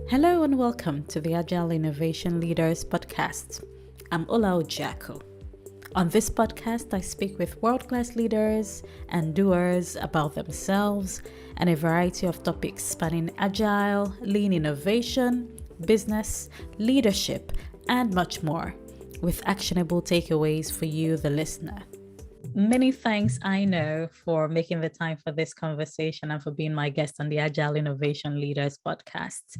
Hello and welcome to the Agile Innovation Leaders podcast. I'm Ola Ojako. On this podcast, I speak with world-class leaders and doers about themselves and a variety of topics spanning agile, lean innovation, business, leadership, and much more, with actionable takeaways for you, the listener. Many thanks, Aino, for making the time for this conversation and for being my guest on the Agile Innovation Leaders podcast.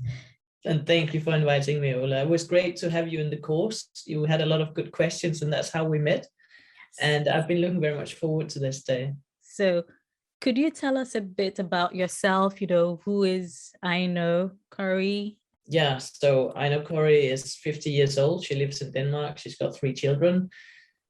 And thank you for inviting me, Ola. It was great to have you in the course. You had a lot of good questions, and that's how we met. Yes. And I've been looking very much forward to this day. So could you tell us a bit about yourself? Who is Aino Corry? Yeah, so Aino Corry is 50 years old. She lives in Denmark. She's got 3 children.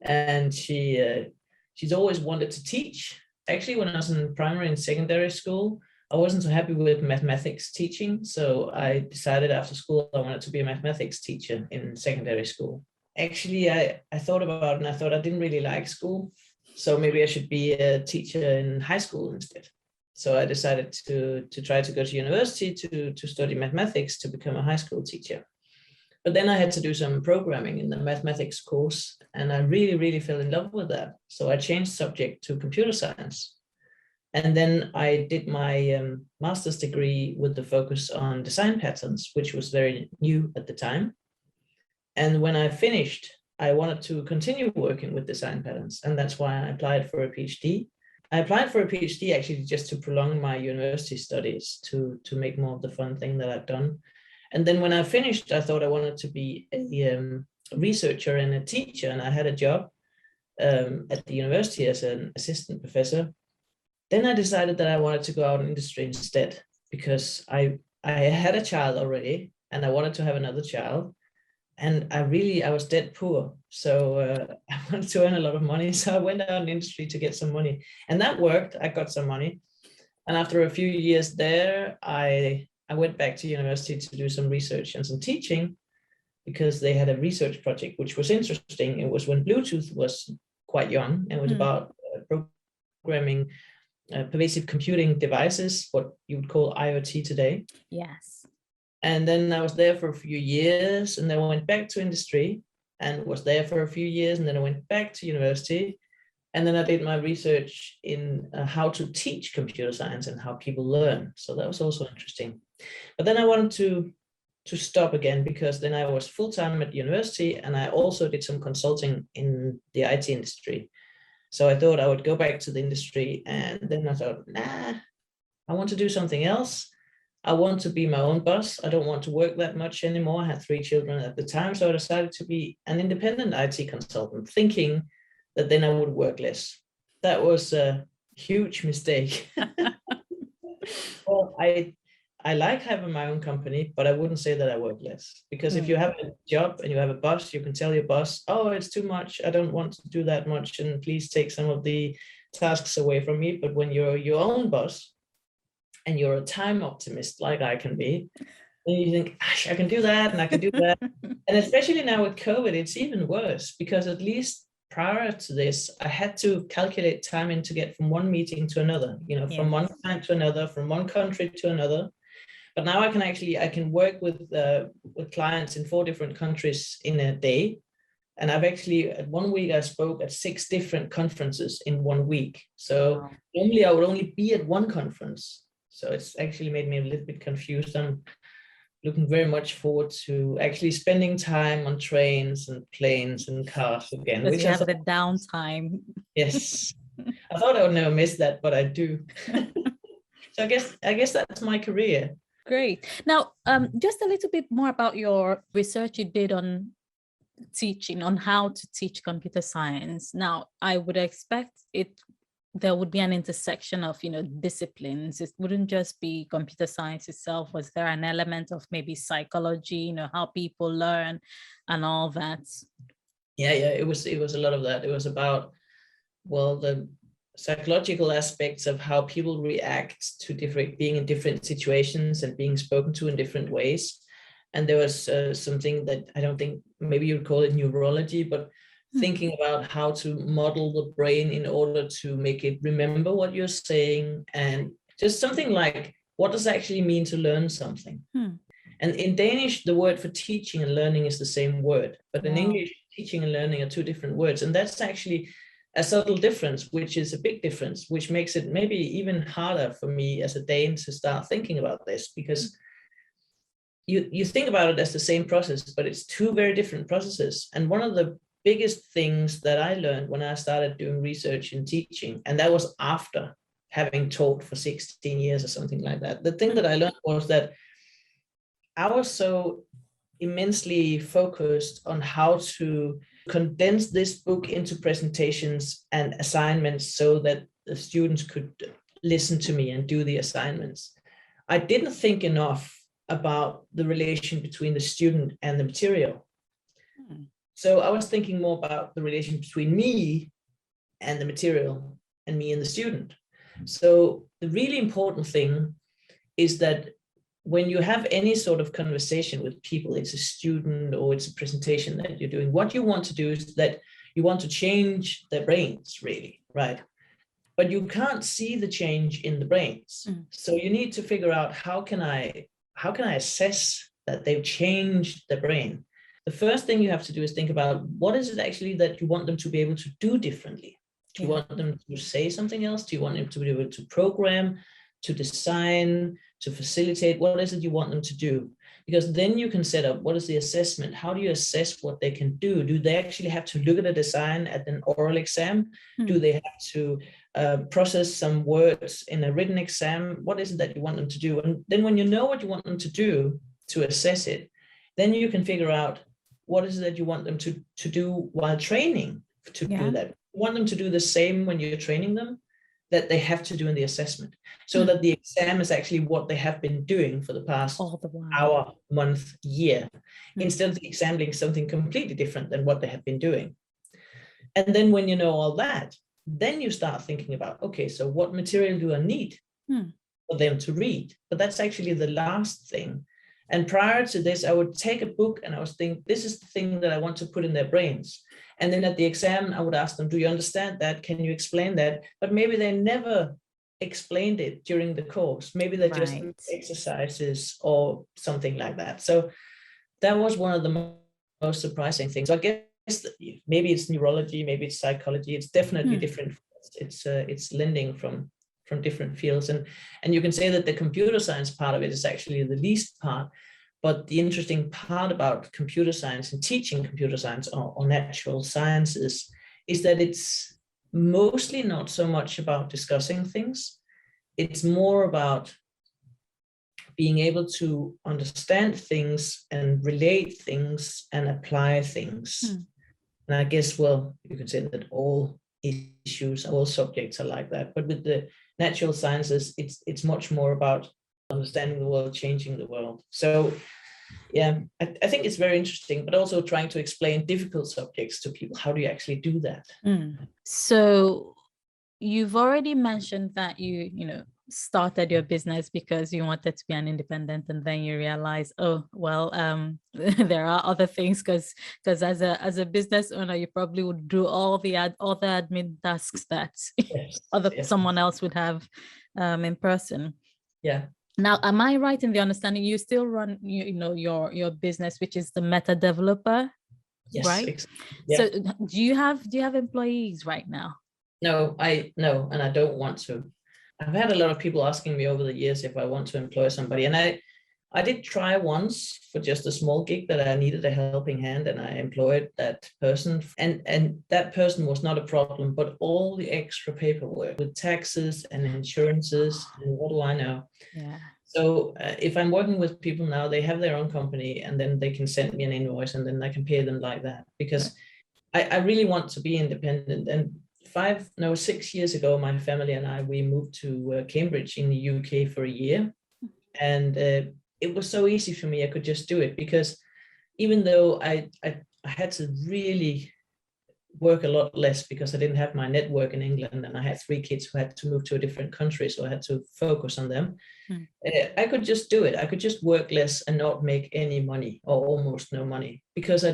And she's always wanted to teach. Actually, when I was in primary and secondary school, I wasn't so happy with mathematics teaching, so I decided after school I wanted to be a mathematics teacher in secondary school. Actually, I thought about it and I thought I didn't really like school, so maybe I should be a teacher in high school instead. So I decided to try to go to university to study mathematics to become a high school teacher. But then I had to do some programming in the mathematics course, and I really fell in love with that. So I changed subject to computer science. And then I did my master's degree with the focus on design patterns, which was very new at the time. And when I finished, I wanted to continue working with design patterns. And that's why I applied for a Ph.D. I applied for a Ph.D. actually just to prolong my university studies, to make more of the fun thing that I've done. And then when I finished, I thought I wanted to be a researcher and a teacher. And I had a job at the university as an assistant professor. Then I decided that I wanted to go out in industry instead, because I had a child already and I wanted to have another child. And I was dead poor. So I wanted to earn a lot of money. So I went out in industry to get some money, and that worked. I got some money. And after a few years there, I went back to university to do some research and some teaching, because they had a research project, which was interesting. It was when Bluetooth was quite young, and it was about programming pervasive computing devices, what you would call IoT today. Yes. And then I was there for a few years, and then I went back to industry and was there for a few years, and then I went back to university, and then I did my research in how to teach computer science and how people learn. So that was also interesting. But then I wanted to stop again, because then I was full-time at university, and I also did some consulting in the IT industry. So I thought I would go back to the industry, and then I thought, I want to do something else. I want to be my own boss. I don't want to work that much anymore. I had 3 children at the time, so I decided to be an independent IT consultant, thinking that then I would work less. That was a huge mistake. Well, I like having my own company, but I wouldn't say that I work less, because if you have a job and you have a boss, you can tell your boss, oh, it's too much. I don't want to do that much, and please take some of the tasks away from me. But when you're your own boss and you're a time optimist, like I can be, then you think, I can do that and I can do that. And especially now with COVID, it's even worse, because at least prior to this, I had to calculate time in to get from one meeting to another, from one time to another, from one country to another. But now I can work with clients in 4 different countries in a day. And I've actually, at 1 week, I spoke at 6 different conferences in 1 week. So normally I would only be at one conference. So it's actually made me a little bit confused. I'm looking very much forward to actually spending time on trains and planes and cars again. Because you have the downtime. Yes. I thought I would never miss that, but I do. So I guess that's my career. Great. Now, just a little bit more about your research you did on teaching, on how to teach computer science. Now, I would expect there would be an intersection of, disciplines. It wouldn't just be computer science itself. Was there an element of maybe psychology, how people learn and all that? Yeah, it was a lot of that. It was about, the psychological aspects of how people react to being in different situations and being spoken to in different ways. And there was something that I don't think, maybe you'd call it neurology, but thinking about how to model the brain in order to make it remember what you're saying, and just something like, what does it actually mean to learn something? And in Danish, the word for teaching and learning is the same word, but in Wow. English, teaching and learning are two different words. And that's actually a subtle difference, which is a big difference, which makes it maybe even harder for me as a Dane to start thinking about this, because you think about it as the same process, but it's two very different processes. And one of the biggest things that I learned when I started doing research in teaching, and that was after having taught for 16 years or something like that, the thing that I learned was that I was so immensely focused on how to condense this book into presentations and assignments so that the students could listen to me and do the assignments. I didn't think enough about the relation between the student and the material. So I was thinking more about the relation between me and the material and me and the student. So the really important thing is that when you have any sort of conversation with people, it's a student or it's a presentation that you're doing, what you want to do is that you want to change their brains, really, right? But you can't see the change in the brains. So you need to figure out how can I assess that they've changed their brain? The first thing you have to do is think about what is it actually that you want them to be able to do differently? Do you want them to say something else? Do you want them to be able to program, to design, to facilitate? What is it you want them to do? Because then you can set up what is the assessment? How do you assess what they can do? Do they actually have to look at a design at an oral exam? Do they have to process some words in a written exam? What is it that you want them to do? And then when you know what you want them to do to assess it, then you can figure out what is it that you want them to do while training to do that. You want them to do the same when you're training them that they have to do in the assessment, so that the exam is actually what they have been doing for the past hour, month, year, instead of the exam being something completely different than what they have been doing. And then when you know all that, then you start thinking about, okay, so what material do I need for them to read? But that's actually the last thing. And prior to this, I would take a book and I was thinking, this is the thing that I want to put in their brains. And then at the exam, I would ask them, do you understand that? Can you explain that? But maybe they never explained it during the course. Maybe they just exercises or something like that. So that was one of the most surprising things. So I guess maybe it's neurology, maybe it's psychology. It's definitely different. It's lending from different fields. And you can say that the computer science part of it is actually the least part. But the interesting part about computer science and teaching computer science or natural sciences is that it's mostly not so much about discussing things. It's more about being able to understand things and relate things and apply things. And I guess, well, you could say that all issues, all subjects are like that. But with the natural sciences, it's much more about understanding the world, changing the world. So yeah, I think it's very interesting, but also trying to explain difficult subjects to people. How do you actually do that? So you've already mentioned that you started your business because you wanted to be an independent, and then you realize, oh well, there are other things, because as a business owner, you probably would do all the other admin tasks that someone else would have in person. Now, am I right in the understanding you still run your business, which is the Metadeveloper? Right? So do you have employees right now? No, and I don't want to. I've had a lot of people asking me over the years if I want to employ somebody, and I did try once for just a small gig that I needed a helping hand, and I employed that person, and that person was not a problem, but all the extra paperwork with taxes and insurances and what do I know. So if I'm working with people now, they have their own company, and then they can send me an invoice, and then I can pay them like that, because I really want to be independent. And 6 years ago, my family and we moved to Cambridge in the UK for a year. And it was so easy for me. I could just do it, because even though I had to really work a lot less because I didn't have my network in England, and I had 3 kids who had to move to a different country, so I had to focus on them. I could just do it. I could just work less and not make any money, or almost no money, because I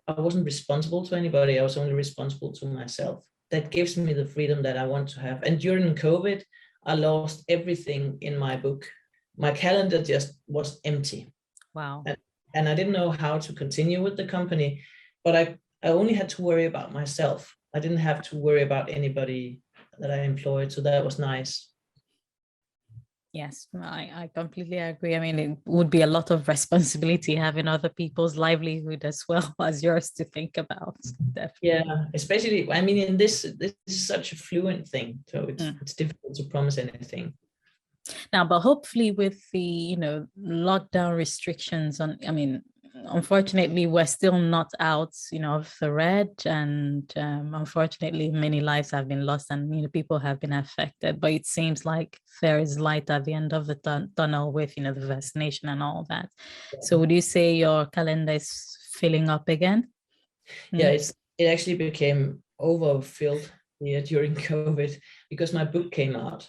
wasn't responsible to anybody. I was only responsible to myself. That gives me the freedom that I want to have. And during COVID, I lost everything in my book. My calendar just was empty. Wow. And I didn't know how to continue with the company, but I only had to worry about myself. I didn't have to worry about anybody that I employed. So that was nice. Yes, I completely agree. I mean, it would be a lot of responsibility having other people's livelihood as well as yours to think about. Definitely. Yeah, especially, I mean, in this is such a fluent thing, so it's difficult to promise anything. Now, but hopefully with the, lockdown restrictions on, I mean, unfortunately, we're still not out, of the red, and unfortunately, many lives have been lost, and people have been affected. But it seems like there is light at the end of the tunnel with, the vaccination and all that. Yeah. So, would you say your calendar is filling up again? Yeah, it actually became overfilled here during COVID because my book came out.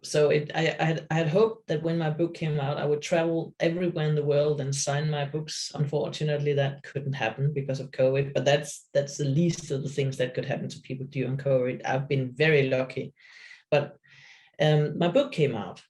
So I had hoped that when my book came out, I would travel everywhere in the world and sign my books. Unfortunately, that couldn't happen because of COVID, but that's the least of the things that could happen to people during COVID. I've been very lucky, but my book came out.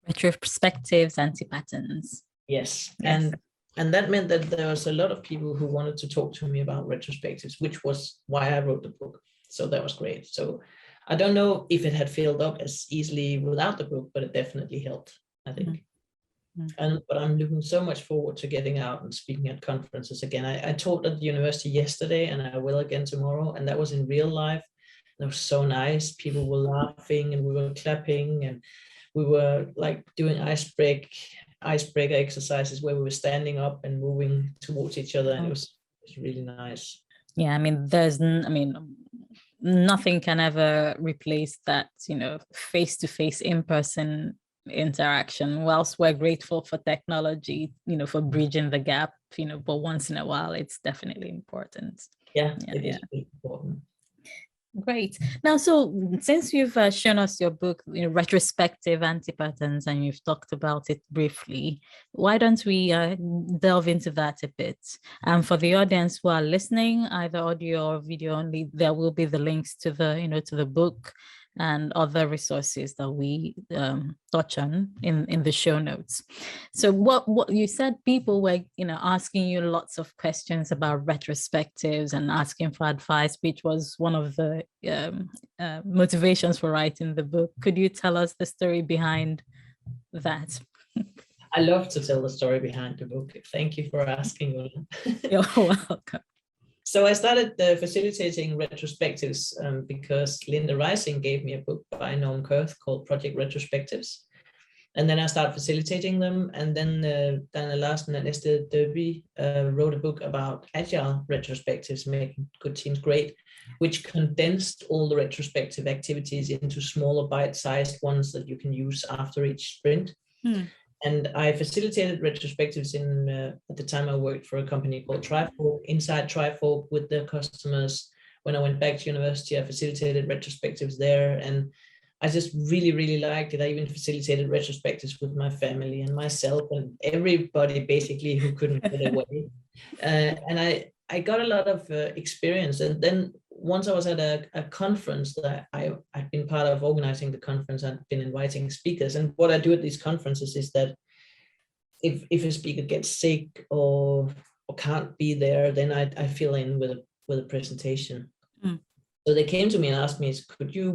Retrospectives Antipatterns. Yes, and that meant that there was a lot of people who wanted to talk to me about retrospectives, which was why I wrote the book. So that was great. So I don't know if it had filled up as easily without the book, but it definitely helped, I think. But I'm looking so much forward to getting out and speaking at conferences again. I taught at the university yesterday, and I will again tomorrow, and that was in real life. That was so nice. People were laughing and we were clapping, and we were like doing icebreaker exercises where we were standing up and moving towards each other, and it was really nice. Yeah, I mean, nothing can ever replace that, face-to-face, in-person interaction. Whilst we're grateful for technology, for bridging the gap, but once in a while, it's definitely important. Yeah, it is really important. Great. Now, so since you've shown us your book, Retrospective Antipatterns, and you've talked about it briefly, why don't we delve into that a bit? And for the audience who are listening, either audio or video only, there will be the links to the, to the book and other resources that we touch on in the show notes. So what you said, people were asking you lots of questions about retrospectives and asking for advice, which was one of the motivations for writing the book. Could you tell us the story behind that? I love to tell the story behind the book. Thank you for asking. You're welcome. So I started facilitating retrospectives because Linda Rising gave me a book by Norm Kurth called Project Retrospectives. And then I started facilitating them. And then Dana Larsen and Esther Derby wrote a book about Agile retrospectives, making good teams great, which condensed all the retrospective activities into smaller bite-sized ones that you can use after each sprint. And I facilitated retrospectives at the time I worked for a company called Trifork, inside Trifork with their customers. When I went back to university, I facilitated retrospectives there. And I just really, really liked it. I even facilitated retrospectives with my family and myself and everybody basically who couldn't get away. And I got a lot of experience. And then once I was at a conference that I've been part of organizing the conference, I've been inviting speakers. And what I do at these conferences is that if a speaker gets sick or can't be there, then I fill in with a presentation. So they came to me and asked me, could you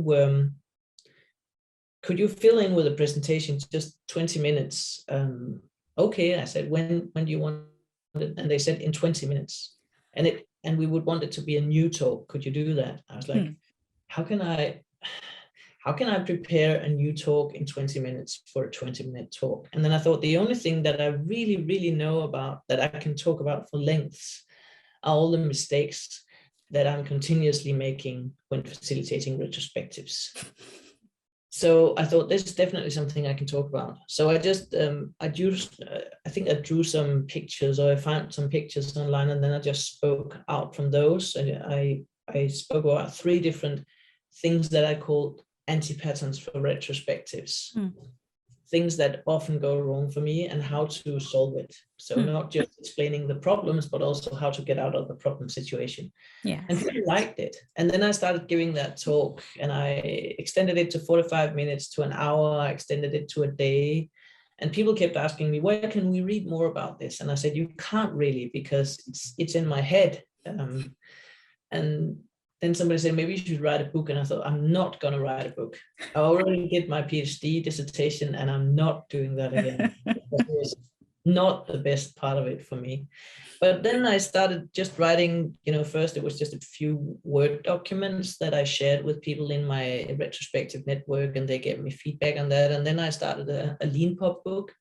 fill in with a presentation, just 20 minutes? Okay, I said, when do you want it? And they said in 20 minutes. And we would want it to be a new talk. Could you do that? I was like, how can I prepare a new talk in 20 minutes for a 20-minute talk? And then I thought the only thing that I really, really know about that I can talk about for lengths are all the mistakes that I'm continuously making when facilitating retrospectives. So I thought this is definitely something I can talk about. So I just, I think I drew some pictures, or I found some pictures online, and then I just spoke out from those. And I spoke about 3 different things that I called antipatterns for retrospectives. things that often go wrong for me and how to solve it. So not just explaining the problems, but also how to get out of the problem situation. Yes. And people liked it. And then I started giving that talk, and I extended it to 45 minutes to an hour. I extended it to a day. And people kept asking me, where can we read more about this? And I said, you can't really, because it's in my head. And then somebody said, maybe you should write a book. And I thought, I'm not going to write a book. I already did my PhD dissertation, and I'm not doing that again. It was not the best part of it for me. But then I started just writing, first it was just a few Word documents that I shared with people in my retrospective network, and they gave me feedback on that. And then I started a Lean Pop book.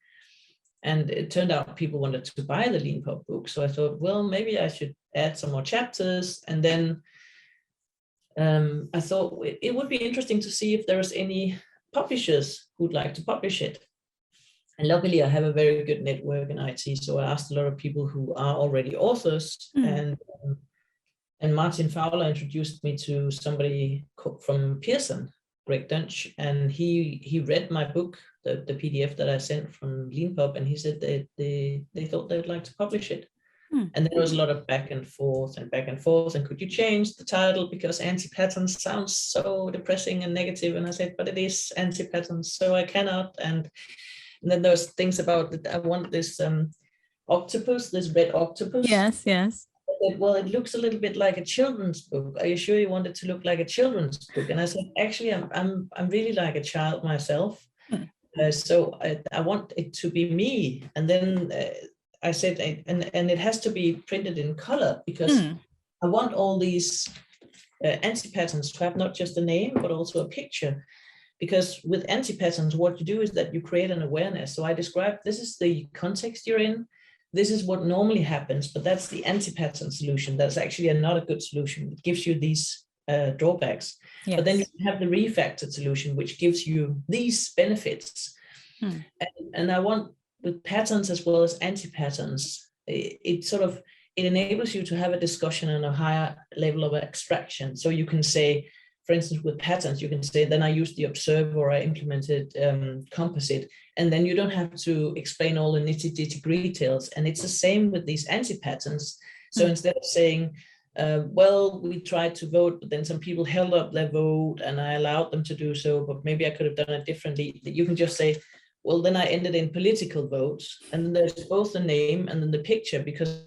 And it turned out people wanted to buy the Lean Pop book. So I thought, well, maybe I should add some more chapters. And then I thought it would be interesting to see if there's any publishers who'd like to publish it. And luckily, I have a very good network in IT. So I asked a lot of people who are already authors. And Martin Fowler introduced me to somebody from Pearson, Greg Dunch. And he read my book, the PDF that I sent from Lean Pop. And he said that they thought they'd like to publish it. And there was a lot of back and forth. And could you change the title, because Antipatterns sounds so depressing and negative? And I said, but it is Antipatterns, so I cannot. And then there's things about that. I want this octopus, this red octopus. Yes. Well, it looks a little bit like a children's book. Are you sure you want it to look like a children's book? And I said, actually, I'm really like a child myself. So I want it to be me. And then I said, and it has to be printed in color, because I want all these antipatterns to have not just a name, but also a picture. Because with antipatterns, what you do is that you create an awareness. So I described, this is the context you're in. This is what normally happens, but that's the antipattern solution. That's actually not a good solution. It gives you these drawbacks. Yes. But then you have the refactored solution, which gives you these benefits. And I want, with patterns as well as anti-patterns, it enables you to have a discussion on a higher level of abstraction. So you can say, for instance, with patterns, you can say, then I used the observe, or I implemented composite, and then you don't have to explain all the nitty-gritty details. And it's the same with these anti-patterns. So instead of saying, well, we tried to vote, but then some people held up their vote and I allowed them to do so, but maybe I could have done it differently. You can just say, well, then I ended in political votes. And then there's both the name and then the picture, because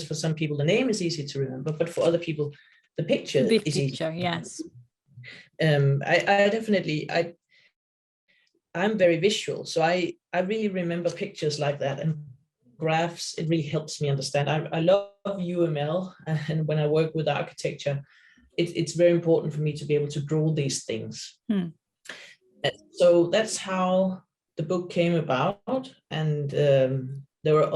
for some people, the name is easy to remember, but for other people, the picture is easy. Yes. I'm very visual. So I really remember pictures like that, and graphs, it really helps me understand. I love UML, and when I work with architecture, it's very important for me to be able to draw these things. So that's how the book came about. And there were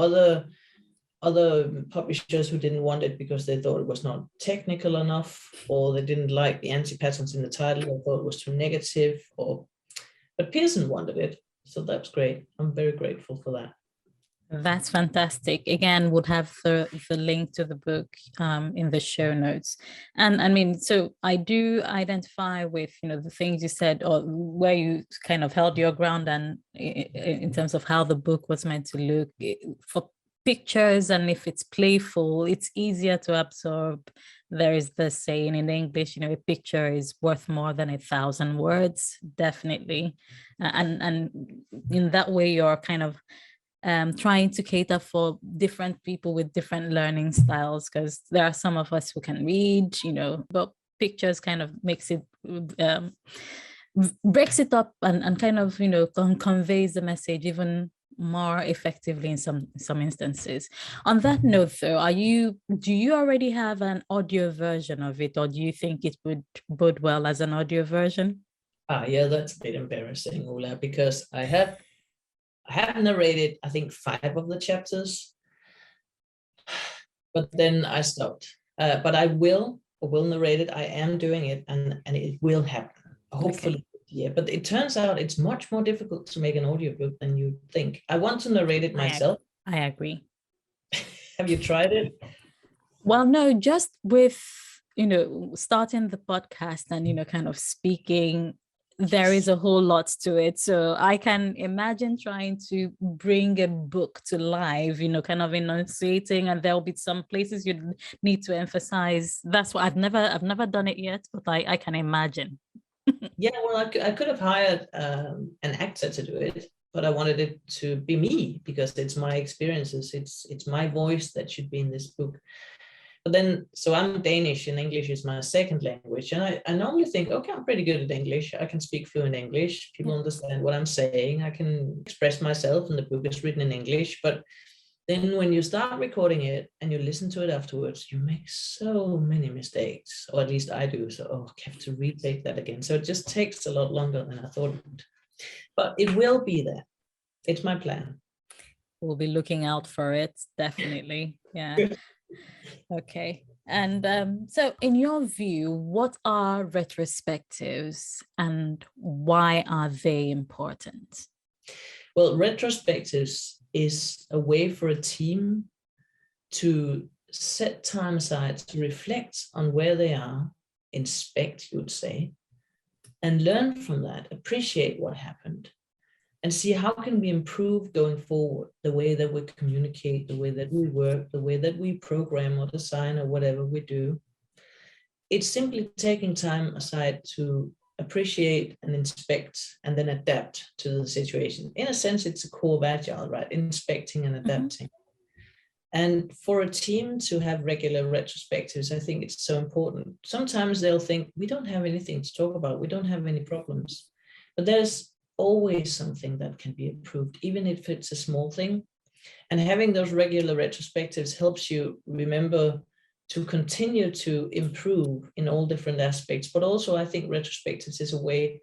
other publishers who didn't want it because they thought it was not technical enough, or they didn't like the anti-patterns in the title, they thought it was too negative, but Pearson wanted it. So that's great. I'm very grateful for that. That's fantastic. Again, would have the link to the book in the show notes. And I mean, so I do identify with, the things you said, or where you kind of held your ground, and in terms of how the book was meant to look for pictures. And if it's playful, it's easier to absorb. There is the saying in English, a picture is worth more than 1,000 words, definitely. And in that way, you're kind of trying to cater for different people with different learning styles, because there are some of us who can read, but pictures kind of makes it, breaks it up and kind of, conveys the message even more effectively in some instances. On that note, though, do you already have an audio version of it, or do you think it would bode well as an audio version? Yeah, that's a bit embarrassing, Ola, because I have narrated, I think, 5 of the chapters, but then I stopped. But I will narrate it. I am doing it, and it will happen, hopefully. Okay. Yeah, but it turns out it's much more difficult to make an audiobook than you think. I want to narrate it myself. I agree. Have you tried it? Well, no, just with, starting the podcast and, kind of speaking, there is a whole lot to it. So I can imagine trying to bring a book to life, kind of enunciating, and there'll be some places you need to emphasize. That's what I've never done it yet, but I can imagine. Yeah, well, I could have hired an actor to do it, but I wanted it to be me because it's my experiences. It's my voice that should be in this book. But then, so I'm Danish and English is my second language. And I normally think, okay, I'm pretty good at English. I can speak fluent English. People understand what I'm saying. I can express myself and the book is written in English. But then when you start recording it and you listen to it afterwards, you make so many mistakes, or at least I do. So I have to retake that again. So it just takes a lot longer than I thought it would. But it will be there. It's my plan. We'll be looking out for it, definitely. Yeah. Okay. And so in your view, what are retrospectives and why are they important? Well, retrospectives is a way for a team to set time aside to reflect on where they are, inspect, you would say, and learn from that, appreciate what happened, and see how can we improve going forward, the way that we communicate, the way that we work, the way that we program or design or whatever we do. It's simply taking time aside to appreciate and inspect and then adapt to the situation. In a sense, it's a core of Agile, right? Inspecting and adapting. And for a team to have regular retrospectives, I think it's so important. Sometimes they'll think, we don't have anything to talk about. We don't have any problems. But there's always something that can be improved, even if it's a small thing. And having those regular retrospectives helps you remember to continue to improve in all different aspects. But also, I think retrospectives is a way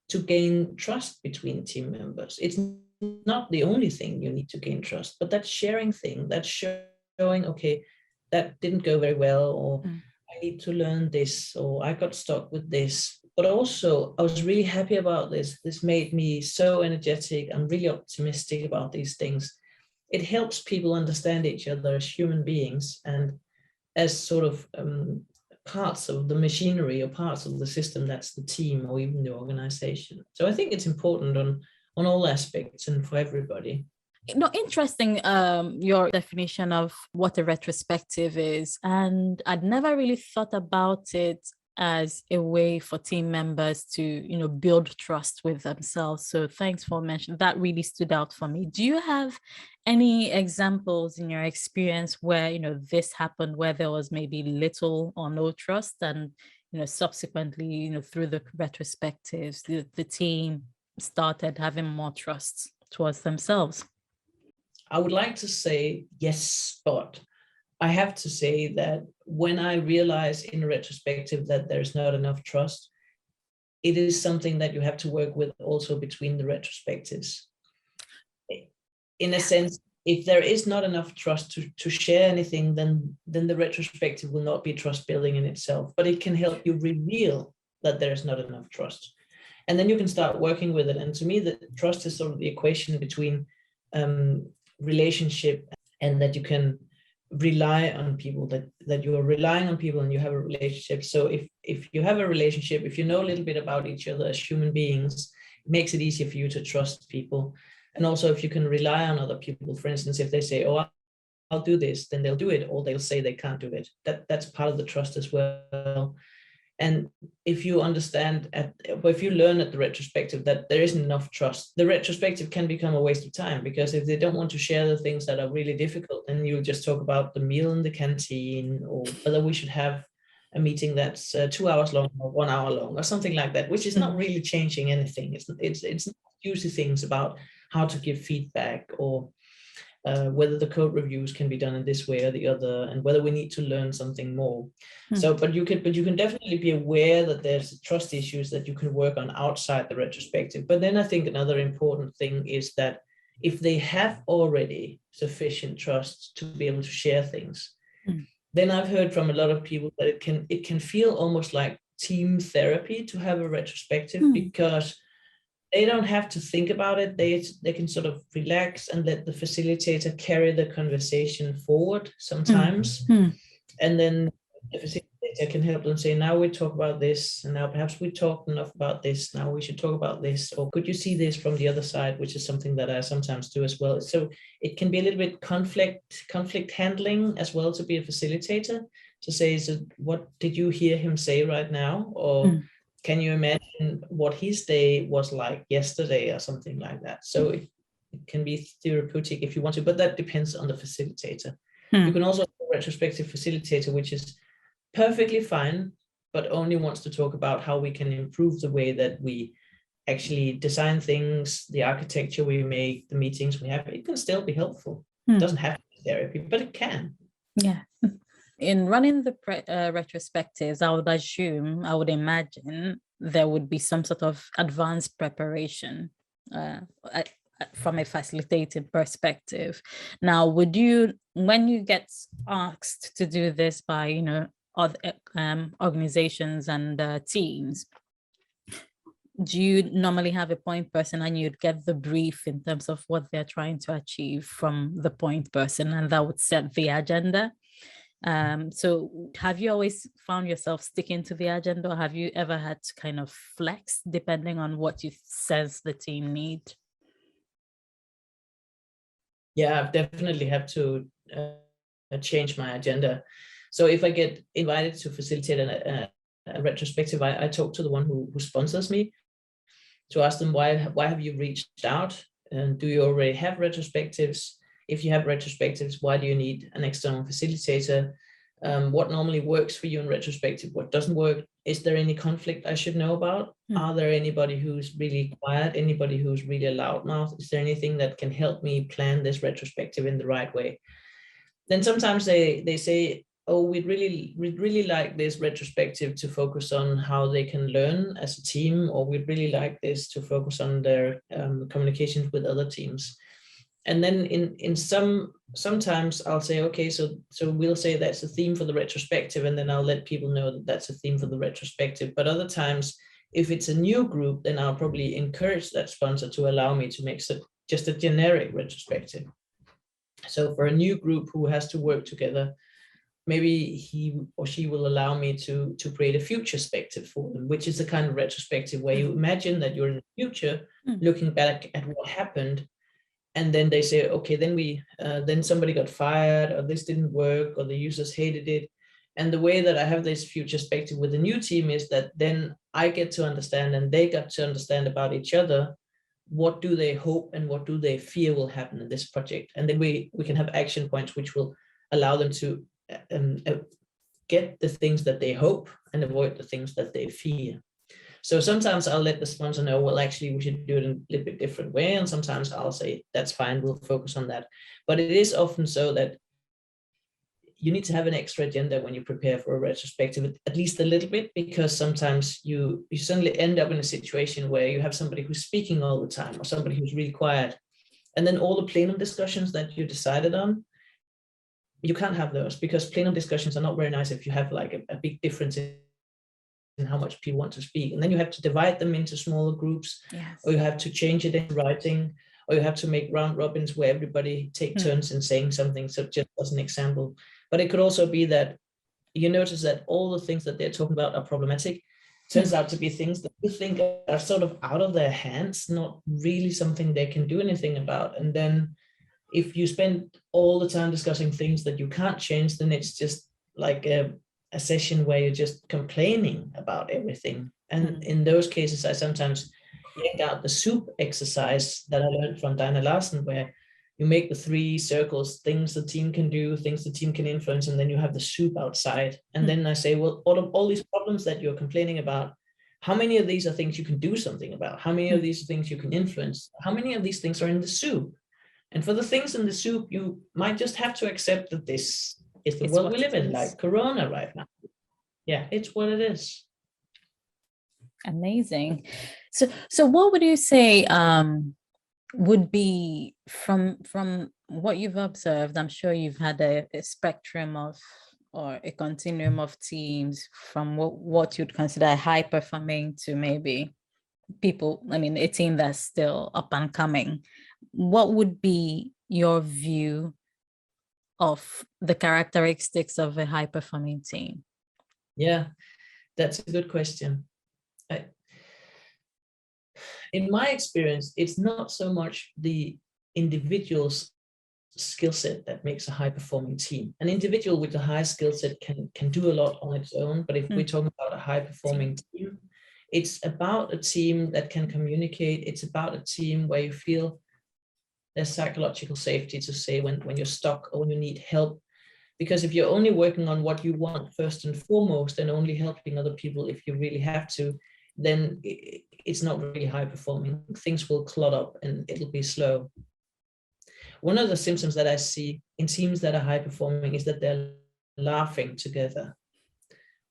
to gain trust between team members. It's not the only thing you need to gain trust, but that sharing thing, that showing, okay, that didn't go very well, or I need to learn this, or I got stuck with this. But also, I was really happy about this. This made me so energetic. I'm really optimistic about these things. It helps people understand each other as human beings and as sort of parts of the machinery or parts of the system that's the team or even the organization. So I think it's important on all aspects and for everybody. Interesting, your definition of what a retrospective is. And I'd never really thought about it as a way for team members to, build trust with themselves. So thanks for mentioning that. Really stood out for me. Do you have any examples in your experience where, this happened, where there was maybe little or no trust and, subsequently, through the retrospectives, the team started having more trust towards themselves? I would like to say yes, but I have to say that when I realize in retrospective that there's not enough trust, it is something that you have to work with also between the retrospectives. In a sense, if there is not enough trust to share anything, then the retrospective will not be trust building in itself, but it can help you reveal that there is not enough trust. And then you can start working with it. And to me, the trust is sort of the equation between relationship and that you can rely on people, that you are relying on people and you have a relationship. So if you have a relationship, if you know a little bit about each other as human beings, it makes it easier for you to trust people. And also if you can rely on other people, for instance, if they say, oh, I'll do this, then they'll do it, or they'll say they can't do it. That's part of the trust as well. And if you understand, if you learn at the retrospective that there isn't enough trust, the retrospective can become a waste of time, because if they don't want to share the things that are really difficult, then you'll just talk about the meal in the canteen, or whether we should have a meeting that's 2 hours long or 1 hour long or something like that, which is not really changing anything. It's usually things about how to give feedback, or whether the code reviews can be done in this way or the other, and whether we need to learn something more. So, but you can definitely be aware that there's trust issues that you can work on outside the retrospective. But then I think another important thing is that if they have already sufficient trust to be able to share things, then I've heard from a lot of people that it can feel almost like team therapy to have a retrospective, because they don't have to think about it. They can sort of relax and let the facilitator carry the conversation forward sometimes. And then the facilitator facilitator can help them say, now we talk about this, and now perhaps we talked enough about this, now we should talk about this, or could you see this from the other side, which is something that I sometimes do as well. So it can be a little bit conflict handling as well, to be a facilitator, to say, so what did you hear him say right now? Or can you imagine what his day was like yesterday, or something like that? So it can be therapeutic if you want to, but that depends on the facilitator. You can also have a retrospective facilitator, which is perfectly fine, but only wants to talk about how we can improve the way that we actually design things, the architecture we make, the meetings we have. It can still be helpful. It doesn't have to be therapy, but it can. Yeah. In running the retrospectives, I would imagine there would be some sort of advanced preparation from a facilitated perspective. Now, when you get asked to do this by, other organizations and teams, do you normally have a point person and you'd get the brief in terms of what they're trying to achieve from the point person, and that would set the agenda? So have you always found yourself sticking to the agenda, or have you ever had to kind of flex depending on what you sense the team need? Yeah, I've definitely had to change my agenda. So if I get invited to facilitate a retrospective, I talk to the one who sponsors me, to ask them, why have you reached out? And do you already have retrospectives? If you have retrospectives, why do you need an external facilitator? What normally works for you in retrospective? What doesn't work? Is there any conflict I should know about? Are there anybody who's really quiet? Anybody who's really a loudmouth? Is there anything that can help me plan this retrospective in the right way? Then sometimes they say, oh, we'd really like this retrospective to focus on how they can learn as a team, or we'd really like this to focus on their communications with other teams. And then sometimes I'll say, okay, so we'll say that's a theme for the retrospective, and then I'll let people know that that's a theme for the retrospective. But other times, if it's a new group, then I'll probably encourage that sponsor to allow me to make just a generic retrospective. So for a new group who has to work together, maybe he or she will allow me to create a future perspective for them, which is the kind of retrospective where you imagine that you're in the future, looking back at what happened. And then they say, okay, then somebody got fired, or this didn't work, or the users hated it. And the way that I have this future perspective with the new team is that then I get to understand, and they got to understand about each other, what do they hope and what do they fear will happen in this project. And then we can have action points which will allow them to get the things that they hope and avoid the things that they fear. So sometimes I'll let the sponsor know, well, actually, we should do it in a little bit different way. And sometimes I'll say, that's fine, we'll focus on that. But it is often so that you need to have an extra agenda when you prepare for a retrospective, at least a little bit, because sometimes you suddenly end up in a situation where you have somebody who's speaking all the time, or somebody who's really quiet. And then all the plenum discussions that you decided on, you can't have those, because plenum discussions are not very nice if you have like a big difference in how much people want to speak. And then you have to divide them into smaller groups, or you have to change it in writing, or you have to make round robins where everybody take turns in saying something. So just as an example, but it could also be that you notice that all the things that they're talking about are problematic. Turns out to be things that you think are sort of out of their hands, not really something they can do anything about. And then if you spend all the time discussing things that you can't change, then it's just like a session where you're just complaining about everything. And in those cases, I sometimes yank out the soup exercise that I learned from Dinah Larsen, where you make the 3 circles, things the team can do, things the team can influence, and then you have the soup outside. And then I say, well, all these problems that you're complaining about, how many of these are things you can do something about? How many of these are things you can influence? How many of these things are in the soup? And for the things in the soup, you might just have to accept that this is the world we live in, like Corona right now. Yeah, it's what it is. Amazing. So what would you say would be, from what you've observed, I'm sure you've had a spectrum of, or a continuum of teams, from what you'd consider high performing to maybe a team that's still up and coming. What would be your view of the characteristics of a high performing team? Yeah, that's a good question. In my experience, it's not so much the individual's skill set that makes a high performing team. An individual with a high skill set can do a lot on its own, but if we're talking about a high performing team, it's about a team that can communicate. It's about a team where you feel there's psychological safety to say when you're stuck or when you need help. Because if you're only working on what you want first and foremost and only helping other people if you really have to, then it's not really high performing. Things will clot up and it'll be slow. One of the symptoms that I see in teams that are high performing is that they're laughing together.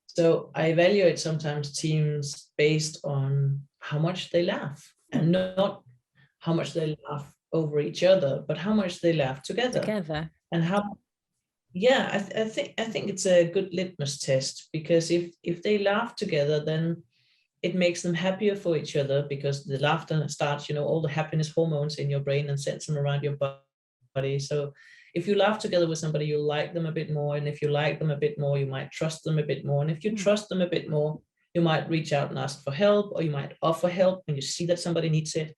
So I evaluate sometimes teams based on how much they laugh, and not how much they laugh over each other, but how much they laugh together. And how, yeah, I think it's a good litmus test, because if they laugh together, then it makes them happier for each other, because the laughter starts, all the happiness hormones in your brain and sends them around your body. So if you laugh together with somebody, you like them a bit more. And if you like them a bit more, you might trust them a bit more. And if you trust them a bit more, you might reach out and ask for help, or you might offer help when you see that somebody needs it.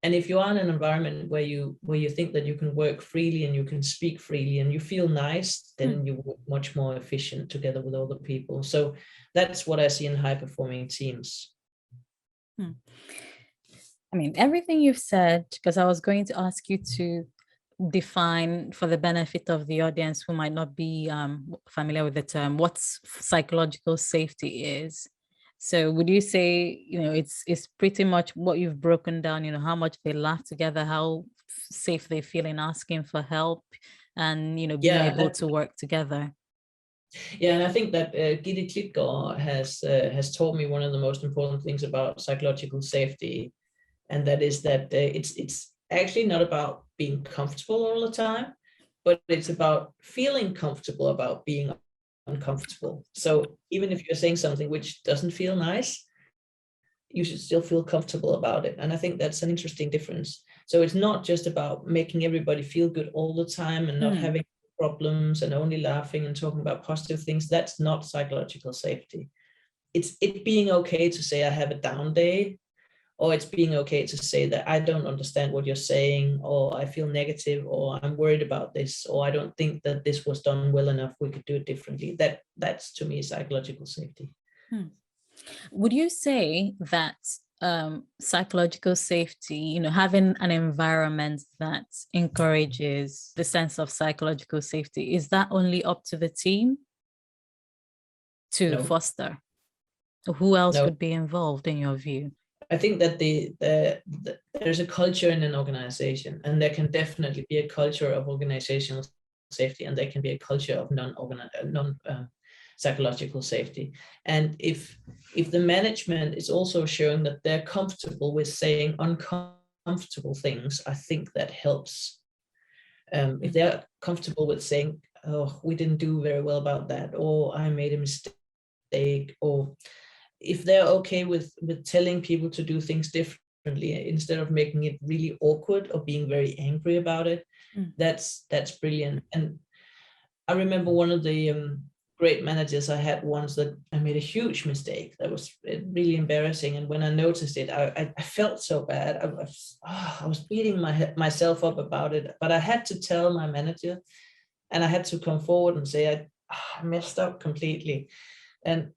And if you are in an environment where you think that you can work freely and you can speak freely and you feel nice, then you're much more efficient together with other people. So that's what I see in high performing teams. I mean, everything you've said, because I was going to ask you to define, for the benefit of the audience who might not be familiar with the term, what psychological safety is. So would you say, it's pretty much what you've broken down, how much they laugh together, how safe they feel in asking for help, and, being able to work together? Yeah, and I think that Gitte Klitgaard has taught me one of the most important things about psychological safety, and that is that it's actually not about being comfortable all the time, but it's about feeling comfortable about being uncomfortable. So even if you're saying something which doesn't feel nice, you should still feel comfortable about it. And I think that's an interesting difference. So it's not just about making everybody feel good all the time and not having problems and only laughing and talking about positive things. That's not psychological safety. It's it being okay to say I have a down day, or it's being okay to say that I don't understand what you're saying, or I feel negative, or I'm worried about this, or I don't think that this was done well enough, we could do it differently. That's to me psychological safety. Would you say that psychological safety, having an environment that encourages the sense of psychological safety, is that only up to the team to foster? Who else would be involved in your view? I think that there's a culture in an organization, and there can definitely be a culture of organizational safety, and there can be a culture of non psychological safety. And if the management is also showing that they're comfortable with saying uncomfortable things, I think that helps. If they're comfortable with saying, oh, we didn't do very well about that, or I made a mistake, or if they're okay with telling people to do things differently instead of making it really awkward or being very angry about it, that's brilliant. And I remember one of the great managers I had once, that I made a huge mistake that was really embarrassing. And when I noticed it, I felt so bad. I was beating myself up about it, but I had to tell my manager, and I had to come forward and say I messed up completely. And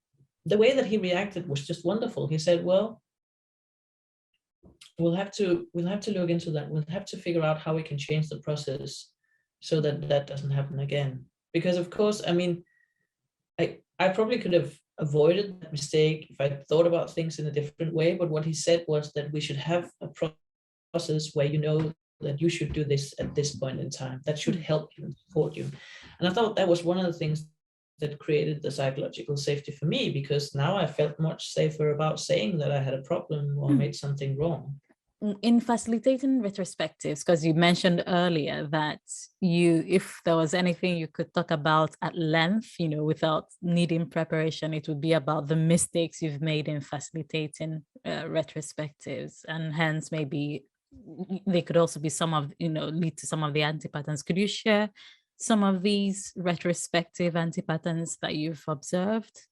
the way that he reacted was just wonderful. He said, well, we'll have to look into that. We'll have to figure out how we can change the process so that that doesn't happen again. Because of course, I mean, I probably could have avoided that mistake if I thought about things in a different way. But what he said was that we should have a process where that you should do this at this point in time. That should help you and support you. And I thought that was one of the things that created the psychological safety for me, because now I felt much safer about saying that I had a problem or made something wrong. In facilitating retrospectives, because you mentioned earlier that if there was anything you could talk about at length, without needing preparation, it would be about the mistakes you've made in facilitating retrospectives, and hence maybe they could also be lead to some of the antipatterns. Could you share some of these retrospective antipatterns that you've observed?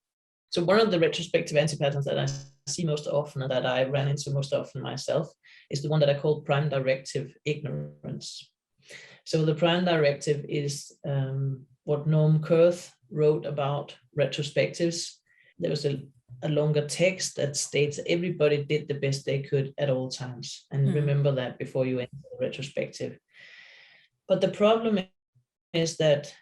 So one of the retrospective antipatterns that I see most often and that I ran into most often myself is the one that I call prime directive ignorance. So the prime directive is what Norm Kurth wrote about retrospectives. There was a longer text that states everybody did the best they could at all times. And remember that before you enter the retrospective. But the problem is that,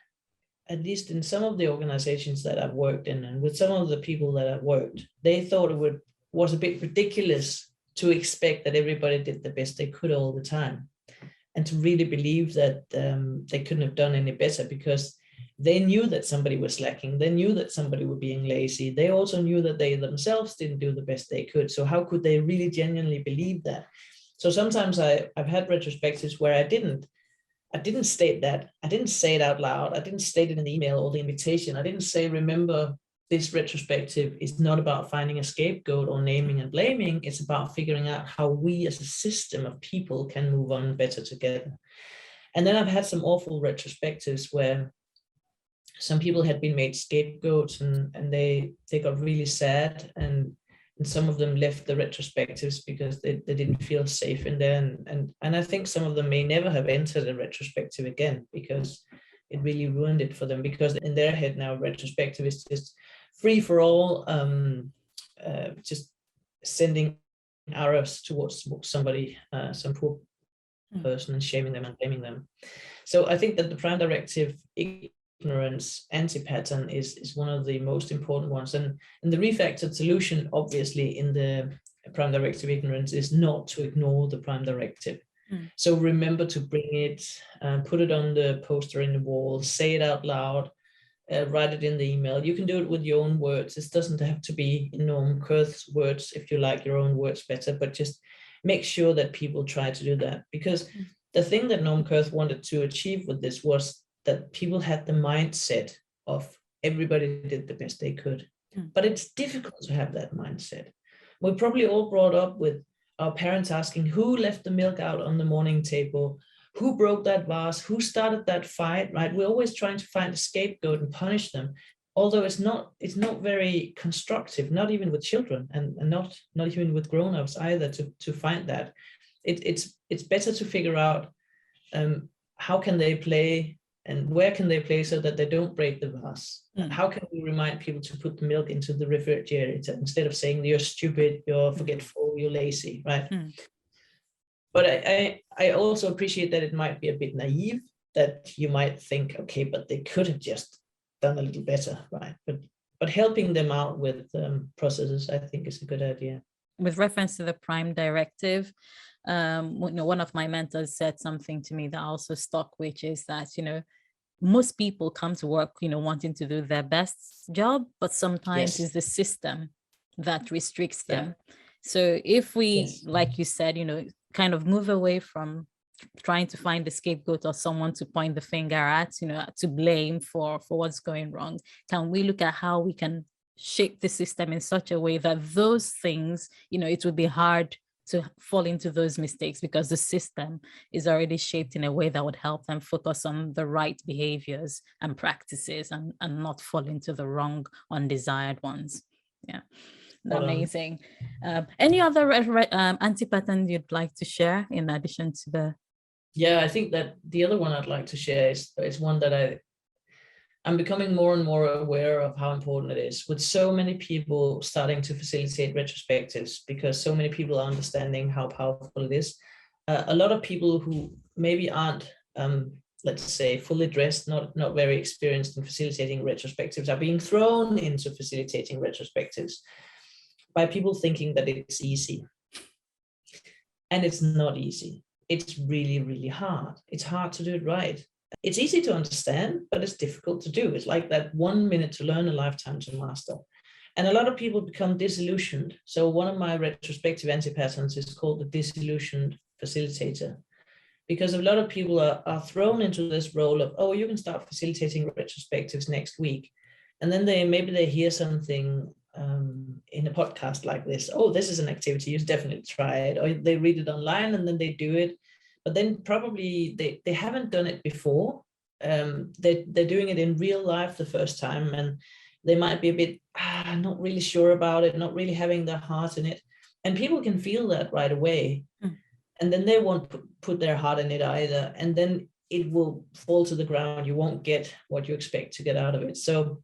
at least in some of the organizations that I've worked in and with some of the people that I've worked, they thought it was a bit ridiculous to expect that everybody did the best they could all the time, and to really believe that they couldn't have done any better, because they knew that somebody was slacking. They knew that somebody was being lazy. They also knew that they themselves didn't do the best they could. So how could they really genuinely believe that? So sometimes I've had retrospectives where I didn't state that. I didn't say it out loud. I didn't state it in the email or the invitation. I didn't say, remember, this retrospective is not about finding a scapegoat or naming and blaming. It's about figuring out how we as a system of people can move on better together. And then I've had some awful retrospectives where some people had been made scapegoats and they got really sad, and some of them left the retrospectives because they didn't feel safe in there. And I think some of them may never have entered a retrospective again, because it really ruined it for them, because in their head now, retrospective is just free for all, just sending arrows towards somebody, some poor person, and shaming them and blaming them. So I think that the prime directive ignorance anti-pattern is one of the most important ones. And the refactored solution, obviously, in the prime directive ignorance is not to ignore the prime directive. So remember to bring it, put it on the poster in the wall, say it out loud, write it in the email. You can do it with your own words. This doesn't have to be in Norm Kurth's words if you like your own words better, but just make sure that people try to do that. Because the thing that Norm Kurth wanted to achieve with this was that people had the mindset of everybody did the best they could. But it's difficult to have that mindset. We're probably all brought up with our parents asking, who left the milk out on the morning table? Who broke that vase? Who started that fight, right? We're always trying to find a scapegoat and punish them. Although it's not very constructive, not even with children, and not even with grown-ups either, to find that. It's better to figure out how can they play and where can they play so that they don't break the vase. How can we remind people to put the milk into the refrigerator instead of saying you're stupid, you're forgetful, you're lazy, right? But I also appreciate that it might be a bit naive, that you might think, okay, but they could have just done a little better, right? But helping them out with processes, I think, is a good idea. With reference to the prime directive, one of my mentors said something to me that also stuck, which is that, most people come to work, wanting to do their best job, but sometimes it's the system that restricts them. So if we, like you said, kind of move away from trying to find a scapegoat or someone to point the finger at, to blame for what's going wrong, can we look at how we can shape the system in such a way that those things, it would be hard to fall into those mistakes because the system is already shaped in a way that would help them focus on the right behaviors and practices and not fall into the wrong, undesired ones. Yeah, amazing. Any other anti-pattern you'd like to share in addition to the? Yeah, I think that the other one I'd like to share is one that I'm becoming more and more aware of how important it is, with so many people starting to facilitate retrospectives, because so many people are understanding how powerful it is. A lot of people who maybe aren't, let's say, fully dressed, not very experienced in facilitating retrospectives, are being thrown into facilitating retrospectives by people thinking that it's easy. And it's not easy. It's really, really hard. It's hard to do it right. It's easy to understand, but it's difficult to do. It's like that 1 minute to learn, a lifetime to master. And a lot of people become disillusioned. So one of my retrospective anti-patterns is called the disillusioned facilitator, because a lot of people are thrown into this role of, oh, you can start facilitating retrospectives next week. And then maybe they hear something in a podcast like this. Oh, this is an activity, you definitely try it. Or they read it online and then they do it. But then probably they haven't done it before. They're doing it in real life the first time, and they might be a bit not really sure about it, not really having their heart in it. And people can feel that right away. And then they won't put their heart in it either. And then it will fall to the ground. You won't get what you expect to get out of it. So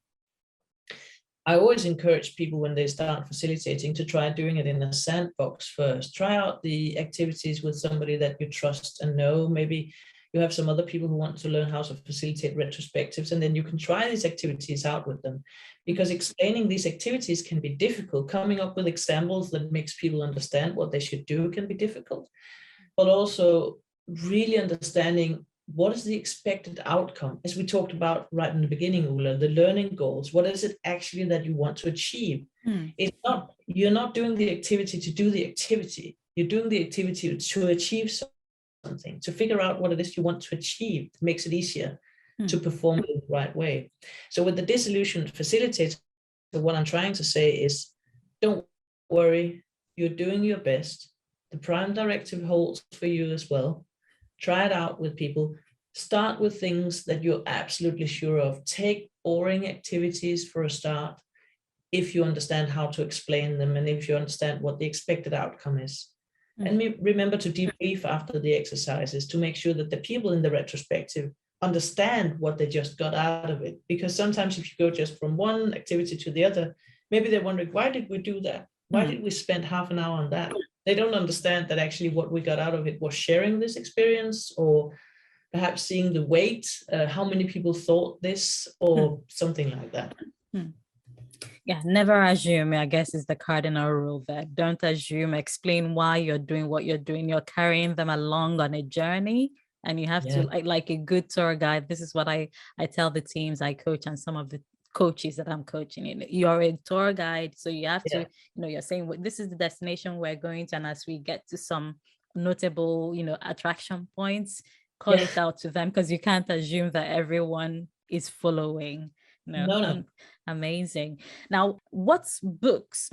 I always encourage people when they start facilitating to try doing it in a sandbox first. Try out the activities with somebody that you trust and know. Maybe you have some other people who want to learn how to facilitate retrospectives, and then you can try these activities out with them, because explaining these activities can be difficult. Coming up with examples that makes people understand what they should do can be difficult, but also really understanding what is the expected outcome. As we talked about right in the beginning, Ulla, the learning goals, what is it actually that you want to achieve? It's not, you're not doing the activity to do the activity. You're doing the activity to achieve something, to figure out what it is you want to achieve. It makes it easier to perform it in the right way. So with the disillusioned facilitator, what I'm trying to say is, don't worry, you're doing your best. The prime directive holds for you as well. Try it out with people. Start with things that you're absolutely sure of. Take boring activities for a start, if you understand how to explain them and if you understand what the expected outcome is. And remember to debrief after the exercises to make sure that the people in the retrospective understand what they just got out of it. Because sometimes if you go just from one activity to the other, maybe they're wondering, why did we do that? Why did we spend half an hour on that? They don't understand that actually what we got out of it was sharing this experience, or perhaps seeing the weight, how many people thought this, or something like that. Yeah, never assume, I guess, is the cardinal rule there. Don't assume, explain why you're doing what you're doing. You're carrying them along on a journey, and you have to, like a good tour guide. This is what I tell the teams I coach and some of the coaches that I'm coaching. You're a tour guide, so you have to, you're saying, well, this is the destination we're going to, and as we get to some notable, attraction points, call it out to them, because you can't assume that everyone is following. No. Amazing. Now, what's books,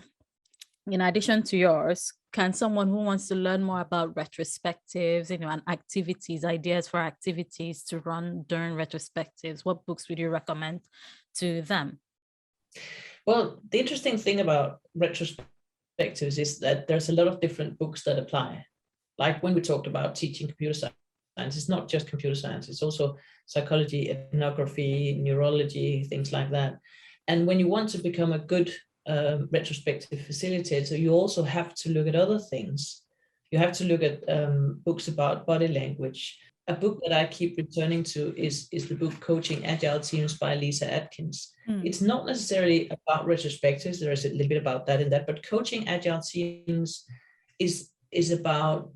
in addition to yours, can someone who wants to learn more about retrospectives, and activities, ideas for activities to run during retrospectives, what books would you recommend to them? Well, the interesting thing about retrospectives is that there's a lot of different books that apply. Like when we talked about teaching computer science, it's not just computer science, it's also psychology, ethnography, neurology, things like that. And when you want to become a good retrospective facilitator, you also have to look at other things. You have to look at books about body language. A book that I keep returning to is the book Coaching Agile Teams by Lisa Atkins. It's not necessarily about retrospectives. There is a little bit about that in that, but Coaching Agile Teams is about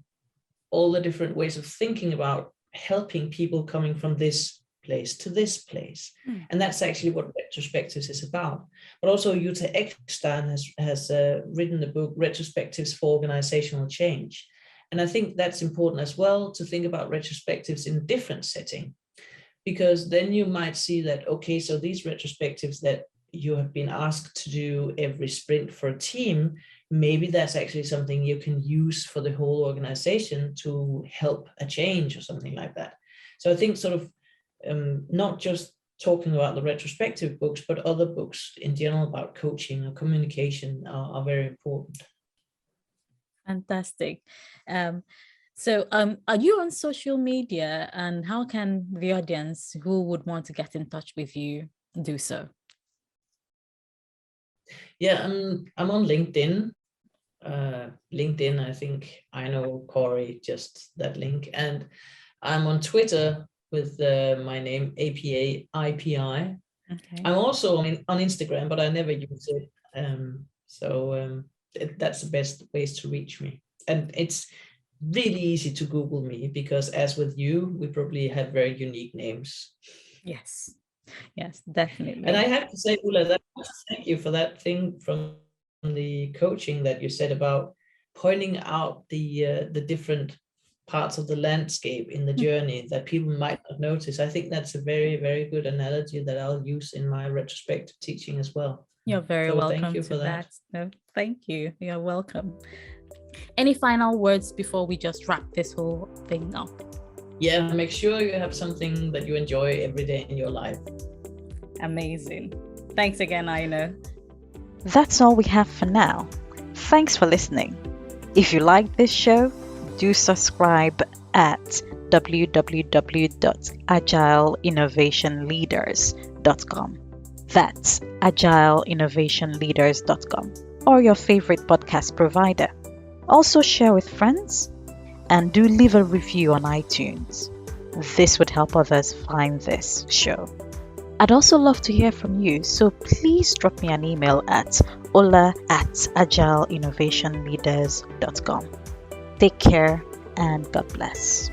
all the different ways of thinking about helping people coming from this place to this place. And that's actually what retrospectives is about. But also Jutta Eckstein has written the book Retrospectives for Organizational Change. And I think that's important as well, to think about retrospectives in a different setting, because then you might see that, okay, so these retrospectives that you have been asked to do every sprint for a team, maybe that's actually something you can use for the whole organization to help a change or something like that. So I think sort of not just talking about the retrospective books, but other books in general about coaching or communication are very important. Fantastic. So are you on social media, and how can the audience who would want to get in touch with you do so? Yeah, I'm on LinkedIn. LinkedIn, I think Aino Corry, just that link. And I'm on Twitter with my name, APA IPI. Okay. I'm also on Instagram, but I never use it. That's the best ways to reach me. And it's really easy to Google me, because as with you, we probably have very unique names. Yes, definitely. And I have to say, Ulla, thank you for that thing from the coaching that you said about pointing out the different parts of the landscape in the journey that people might not notice. I think that's a very, very good analogy that I'll use in my retrospective teaching as well. You're very welcome. Thank you for that. No, thank you. You're welcome. Any final words before we just wrap this whole thing up? Yeah, make sure you have something that you enjoy every day in your life. Amazing. Thanks again, Aino. That's all we have for now. Thanks for listening. If you like this show, do subscribe at www.agileinnovationleaders.com. That's agileinnovationleaders.com, or your favorite podcast provider. Also share with friends and do leave a review on iTunes. This would help others find this show. I'd also love to hear from you, so please drop me an email at ola@agileinnovationleaders.com. Take care and God bless.